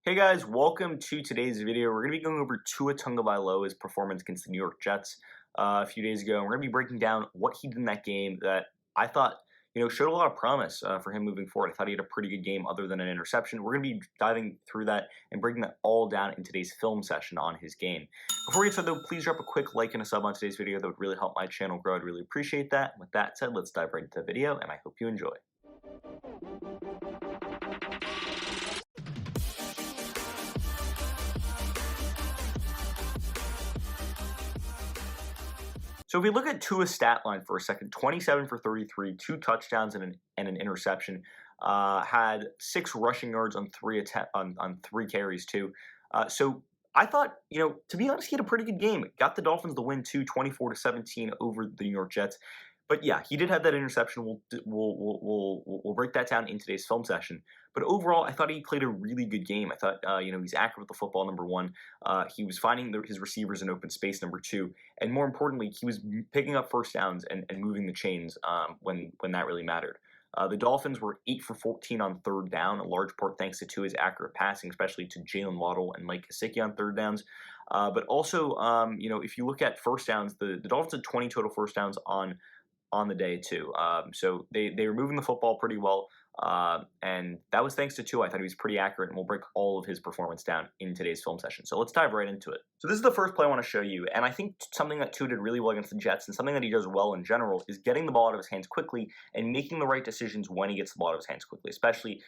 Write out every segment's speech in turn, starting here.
Hey guys, welcome to today's video. We're going to be going over Tua Tagovailoa's performance against the New York Jets a few days ago. And we're going to be breaking down what he did in that game that I thought, showed a lot of promise for him moving forward. I thought he had a pretty good game other than an interception. We're going to be diving through that and breaking that all down in today's film session on his game. Before we get started though, please drop a quick like and a sub on today's video. That would really help my channel grow. I'd really appreciate that. With that said, let's dive right into the video and I hope you enjoy. So if we look at Tua's stat line for a second, 27 for 33, 2 touchdowns and an interception, had 6 rushing yards on 3 carries too. So I thought, to be honest, he had a pretty good game. Got the Dolphins the win too, 24-17 over the New York Jets. But yeah, he did have that interception. We'll break that down in today's film session. But overall, I thought he played a really good game. I thought, he's accurate with the football, number one. He was finding his receivers in open space, number two. And more importantly, he was picking up first downs and moving the chains when that really mattered. The Dolphins were 8 for 14 on third down, a large part thanks to Tua's accurate passing, especially to Jalen Waddle and Mike Gesicki on third downs. But also, if you look at first downs, the Dolphins had 20 total first downs on the day too. So they were moving the football pretty well, and that was thanks to Tua. I thought he was pretty accurate, and we'll break all of his performance down in today's film session. So let's dive right into it. So this is the first play I want to show you, and I think something that Tua did really well against the Jets, and something that he does well in general, is getting the ball out of his hands quickly and making the right decisions when he gets the ball out of his hands quickly, especially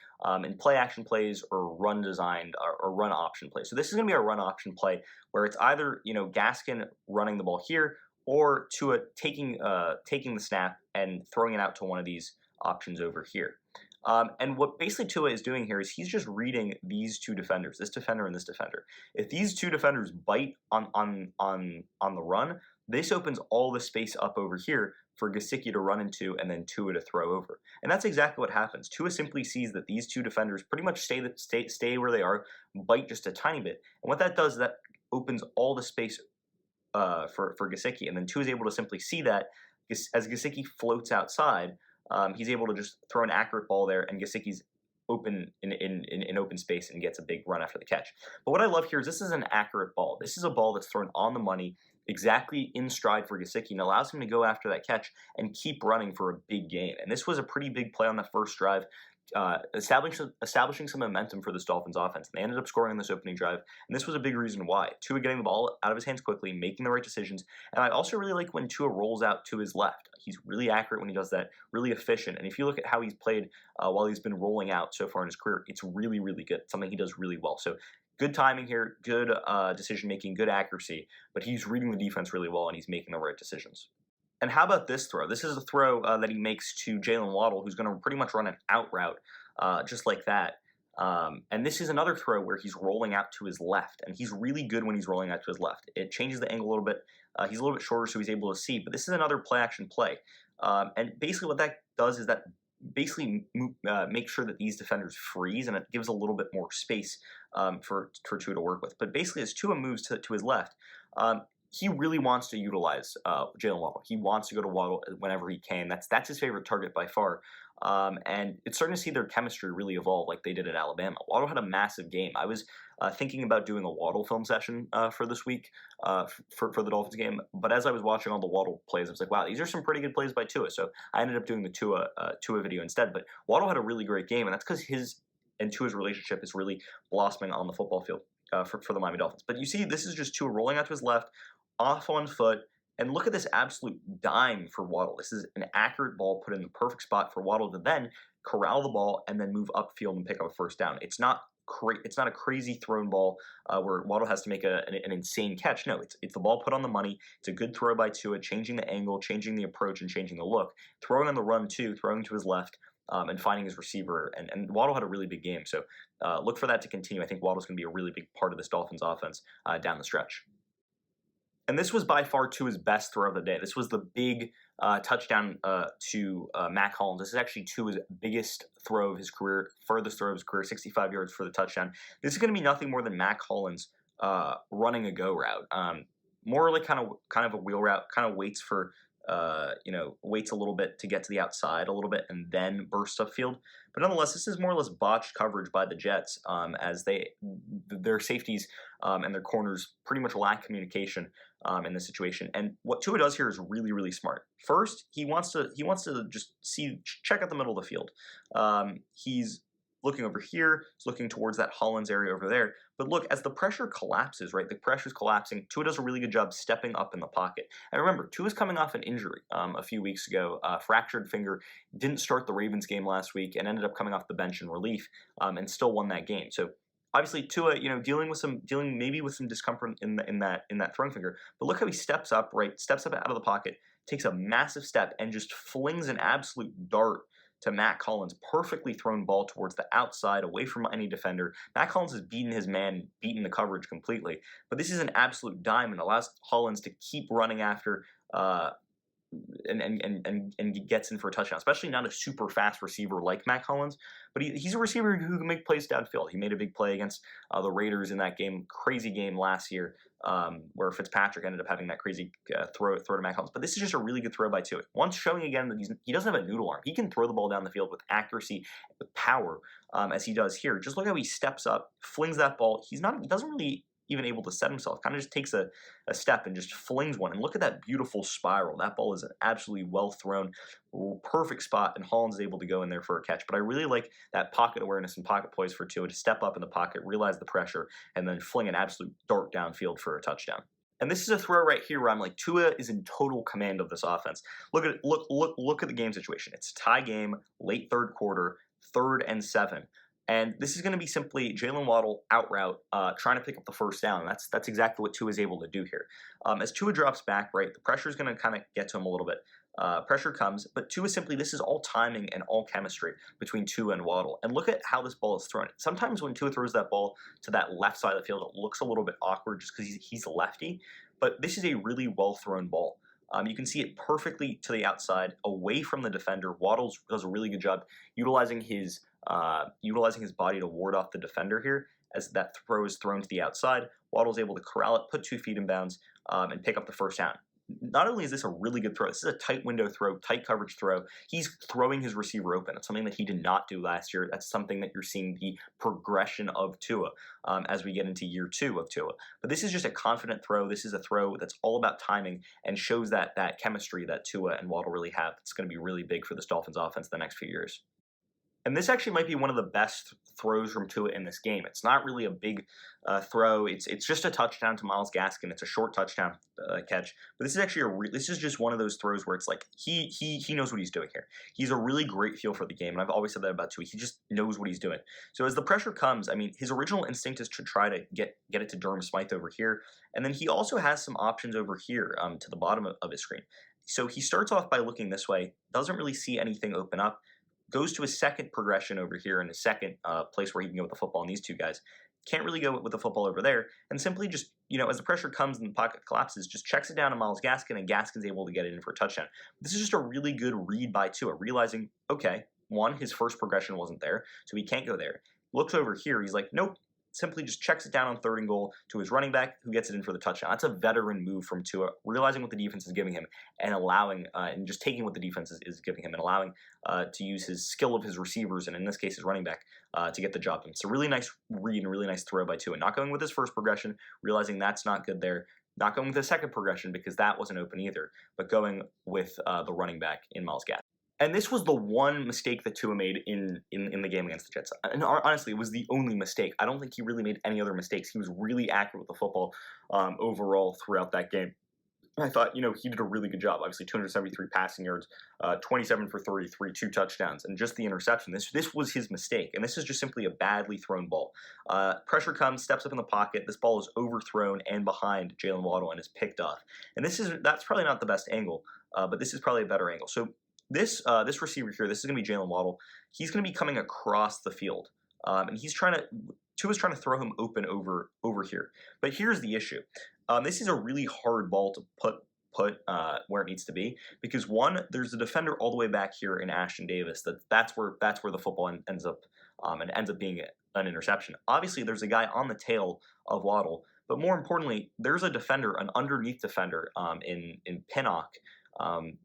in play action plays or run designed or run option plays. So this is going to be a run option play where it's either Gaskin running the ball here, or Tua taking the snap and throwing it out to one of these options over here. And what basically Tua is doing here is he's just reading these two defenders, this defender and this defender. If these two defenders bite on the run, this opens all the space up over here for Gesicki to run into and then Tua to throw over. And that's exactly what happens. Tua simply sees that these two defenders pretty much stay where they are, bite just a tiny bit. And what that does is that opens all the space for Gesicki, and then Tua is able to simply see that as Gesicki floats outside, he's able to just throw an accurate ball there, and Gesicki's open in open space and gets a big run after the catch. But what I love here is this is an accurate ball. This is a ball that's thrown on the money, exactly in stride for Gesicki, and allows him to go after that catch and keep running for a big game. And this was a pretty big play on the first drive, establishing some momentum for this Dolphins offense. And they ended up scoring on this opening drive, and this was a big reason why. Tua getting the ball out of his hands quickly, making the right decisions, and I also really like when Tua rolls out to his left. He's really accurate when he does that, really efficient, and if you look at how he's played while he's been rolling out so far in his career, it's really, really good, something he does really well. So good timing here, good decision-making, good accuracy, but he's reading the defense really well, and he's making the right decisions. And how about this throw? This is a throw that he makes to Jalen Waddle, who's going to pretty much run an out route just like that. And this is another throw where he's rolling out to his left, and he's really good when he's rolling out to his left. It changes the angle a little bit. He's a little bit shorter, so he's able to see, but this is another play-action play. And basically what that does is that basically make sure that these defenders freeze, and it gives a little bit more space for Tua to work with. But basically as Tua moves to his left, he really wants to utilize Jalen Waddle. He wants to go to Waddle whenever he can. That's his favorite target by far. And it's starting to see their chemistry really evolve like they did at Alabama. Waddle had a massive game. I was thinking about doing a Waddle film session for this week for the Dolphins game. But as I was watching all the Waddle plays, I was like, wow, these are some pretty good plays by Tua. So I ended up doing the Tua video instead. But Waddle had a really great game, and that's because his and Tua's relationship is really blossoming on the football field for the Miami Dolphins. But you see, this is just Tua rolling out to his left, off on foot, and look at this absolute dime for Waddle. This is an accurate ball put in the perfect spot for Waddle to then corral the ball and then move upfield and pick up a first down. It's not a crazy thrown ball where Waddle has to make an insane catch. No, it's the ball put on the money. It's a good throw by Tua, changing the angle, changing the approach, and changing the look. Throwing on the run too, throwing to his left, and finding his receiver. And Waddle had a really big game. So look for that to continue. I think Waddle's going to be a really big part of this Dolphins offense down the stretch. And this was by far Tua's best throw of the day. This was the big touchdown to Mack Hollins. This is actually Tua's biggest throw of his career, furthest throw of his career, 65 yards for the touchdown. This is going to be nothing more than Mack Hollins running a go route. More like kind of a wheel route, kind of waits for waits a little bit to get to the outside a little bit and then bursts upfield. But nonetheless, this is more or less botched coverage by the Jets, as their safeties and their corners pretty much lack communication in this situation. And what Tua does here is really, really smart. First, he wants to just check out the middle of the field. He's looking over here, he's looking towards that Hollins area over there. But look, as the pressure collapses, right, the pressure's collapsing, Tua does a really good job stepping up in the pocket. And remember, Tua's coming off an injury a few weeks ago, fractured finger, didn't start the Ravens game last week, and ended up coming off the bench in relief, and still won that game. So obviously Tua, dealing maybe with some discomfort in that throwing finger. But look how he steps up out of the pocket, takes a massive step, and just flings an absolute dart to Mack Hollins, perfectly thrown ball towards the outside, away from any defender. Mack Hollins has beaten his man, beaten the coverage completely. But this is an absolute dime and allows Hollins to keep running after and gets in for a touchdown, especially not a super fast receiver like Mack Hollins, but he's a receiver who can make plays downfield. He made a big play against the Raiders in that game, crazy game last year, where Fitzpatrick ended up having that crazy throw to Mack Hollins. But this is just a really good throw by Tua. Once showing again that he doesn't have a noodle arm. He can throw the ball down the field with accuracy, with power, as he does here. Just look how he steps up, flings that ball. He doesn't really even able to set himself, kind of just takes a step and just flings one. And look at that beautiful spiral. That ball is an absolutely well thrown, perfect spot, and Hollins is able to go in there for a catch. But I really like that pocket awareness and pocket poise for Tua to step up in the pocket, realize the pressure, and then fling an absolute dart downfield for a touchdown. And this is a throw right here where I'm like, Tua is in total command of this offense. Look at the game situation. It's a tie game, late third quarter, 3rd and 7. And this is going to be simply Jalen Waddle out route, trying to pick up the first down. That's exactly what Tua is able to do here. As Tua drops back, right, the pressure is going to kind of get to him a little bit. Pressure comes, but Tua simply, this is all timing and all chemistry between Tua and Waddle. And look at how this ball is thrown. Sometimes when Tua throws that ball to that left side of the field, it looks a little bit awkward just because he's a lefty. But this is a really well-thrown ball. You can see it perfectly to the outside, away from the defender. Waddle does a really good job utilizing his body to ward off the defender here. As that throw is thrown to the outside, Waddle's able to corral it, put 2 feet in bounds, and pick up the first down. Not only is this a really good throw, this is a tight window throw, tight coverage throw. He's throwing his receiver open. It's something that he did not do last year. That's something that you're seeing the progression of Tua as we get into year 2 of Tua. But this is just a confident throw. This is a throw that's all about timing and shows that chemistry that Tua and Waddle really have. It's going to be really big for this Dolphins offense the next few years. And this actually might be one of the best throws from Tua in this game. It's not really a big throw. It's just a touchdown to Myles Gaskin. It's a short touchdown catch. But this is actually this is just one of those throws where it's like he knows what he's doing here. He's a really great feel for the game, and I've always said that about Tua. He just knows what he's doing. So as the pressure comes, I mean, his original instinct is to try to get it to Durham Smythe over here, and then he also has some options over here to the bottom of his screen. So he starts off by looking this way, doesn't really see anything open up. Goes to a second progression over here in a second place where he can go with the football, and these two guys can't really go with the football over there, and simply just, as the pressure comes and the pocket collapses, just checks it down to Myles Gaskin, and Gaskin's able to get it in for a touchdown. This is just a really good read by Tua, realizing, okay, one, his first progression wasn't there, so he can't go there. Looks over here, he's like, nope, simply just checks it down on 3rd and goal to his running back, who gets it in for the touchdown. That's a veteran move from Tua, realizing what the defense is giving him and allowing, and just taking what the defense is giving him and allowing to use his skill of his receivers, and in this case his running back, to get the job done. It's a really nice read and really nice throw by Tua. Not going with his first progression, realizing that's not good there. Not going with his second progression because that wasn't open either, but going with the running back in Myles Gaskin. And this was the one mistake that Tua made in the game against the Jets. And honestly, it was the only mistake. I don't think he really made any other mistakes. He was really accurate with the football overall throughout that game. And I thought, he did a really good job. Obviously, 273 passing yards, 27 for 33, 2 touchdowns, and just the interception. This was his mistake, and this is just simply a badly thrown ball. Pressure comes, steps up in the pocket. This ball is overthrown and behind Jalen Waddle and is picked off. And that's probably not the best angle, but this is probably a better angle. So this receiver here, this is going to be Jalen Waddle. He's going to be coming across the field, and Tua's trying to throw him open over here. But here's the issue: this is a really hard ball to put where it needs to be, because one, there's a defender all the way back here in Ashton Davis. That's where the football ends up being an interception. Obviously, there's a guy on the tail of Waddle, but more importantly, there's a defender, an underneath defender in Pinnock.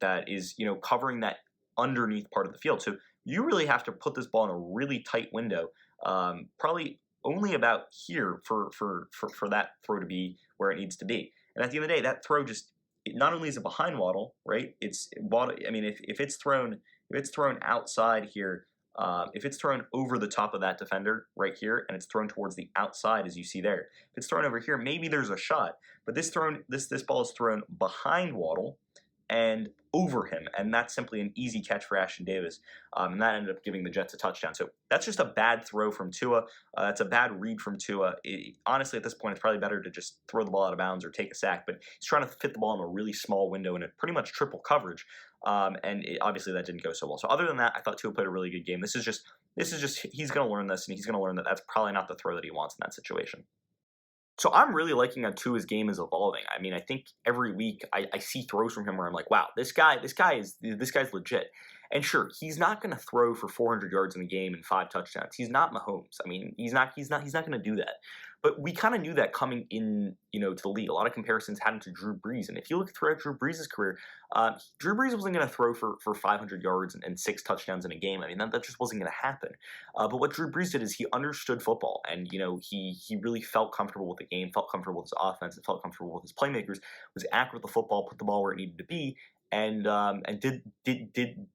that is, covering that underneath part of the field. So you really have to put this ball in a really tight window, probably only about here for that throw to be where it needs to be. And at the end of the day, that throw not only is it behind Waddle, right? It's Waddle. I mean, if it's thrown outside here, if it's thrown over the top of that defender right here, and it's thrown towards the outside, as you see there, if it's thrown over here, maybe there's a shot. But this ball is thrown behind Waddle and over him, and that's simply an easy catch for Ashton Davis, and that ended up giving the Jets a touchdown. So that's just a bad throw from Tua. That's a bad read from Tua. Honestly, at this point, it's probably better to just throw the ball out of bounds or take a sack, but he's trying to fit the ball in a really small window in a pretty much triple coverage, and obviously that didn't go so well. So other than that, I thought Tua played a really good game. This is just he's going to learn this, and he's going to learn that that's probably not the throw that he wants in that situation. So I'm really liking how Tua's game is evolving. I mean, I think every week I see throws from him where I'm like, wow, this guy's legit. And sure, he's not going to throw for 400 yards in a game and 5 touchdowns. He's not Mahomes. I mean, he's not going to do that. But we kind of knew that coming in, to the league. A lot of comparisons had him to Drew Brees. And if you look throughout Drew Brees' career, Drew Brees wasn't going to throw for 500 yards and 6 touchdowns in a game. I mean, that just wasn't going to happen. But what Drew Brees did is he understood football. And, he really felt comfortable with the game, felt comfortable with his offense, and felt comfortable with his playmakers, was accurate with the football, put the ball where it needed to be, and did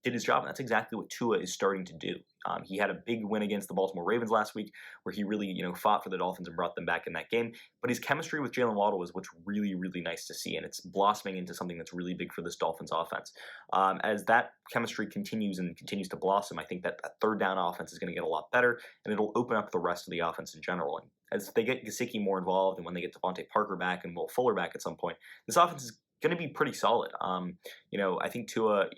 his job. And that's exactly what Tua is starting to do. He had a big win against the Baltimore Ravens last week, where he really, fought for the Dolphins and brought them back in that game. But his chemistry with Jalen Waddle is what's really, really nice to see, and it's blossoming into something that's really big for this Dolphins offense. As that chemistry continues to blossom, I think that third down offense is going to get a lot better, and it'll open up the rest of the offense in general. And as they get Gesicki more involved, and when they get Devontae Parker back and Will Fuller back at some point, this offense is going to be pretty solid. I think Tua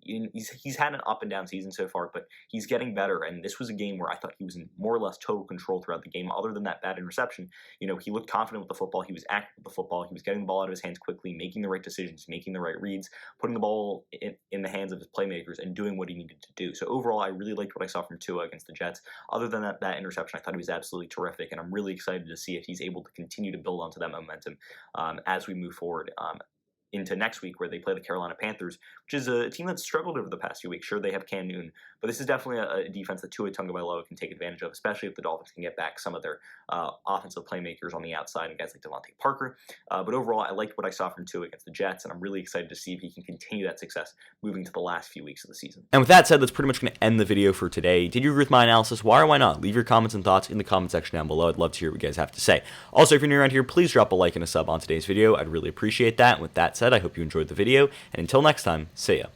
he's had an up and down season so far, but he's getting better. And this was a game where I thought he was in more or less total control throughout the game. Other than that bad interception, he looked confident with the football. He was accurate with the football. He was getting the ball out of his hands quickly, making the right decisions, making the right reads, putting the ball in the hands of his playmakers, and doing what he needed to do. So overall, I really liked what I saw from Tua against the Jets. Other than that interception, I thought he was absolutely terrific, and I'm really excited to see if he's able to continue to build onto that momentum as we move forward. Into next week, where they play the Carolina Panthers, which is a team that's struggled over the past few weeks. Sure, they have Cam Newton, but this is definitely a defense that Tua Tagovailoa can take advantage of, especially if the Dolphins can get back some of their offensive playmakers on the outside and guys like Devontae Parker. But overall, I liked what I saw from Tua against the Jets, and I'm really excited to see if he can continue that success moving to the last few weeks of the season. And with that said, that's pretty much going to end the video for today. Did you agree with my analysis? Why or why not? Leave your comments and thoughts in the comment section down below. I'd love to hear what you guys have to say. Also, if you're new around here, please drop a like and a sub on today's video. I'd really appreciate that. And with that said, I hope you enjoyed the video, and until next time, see ya.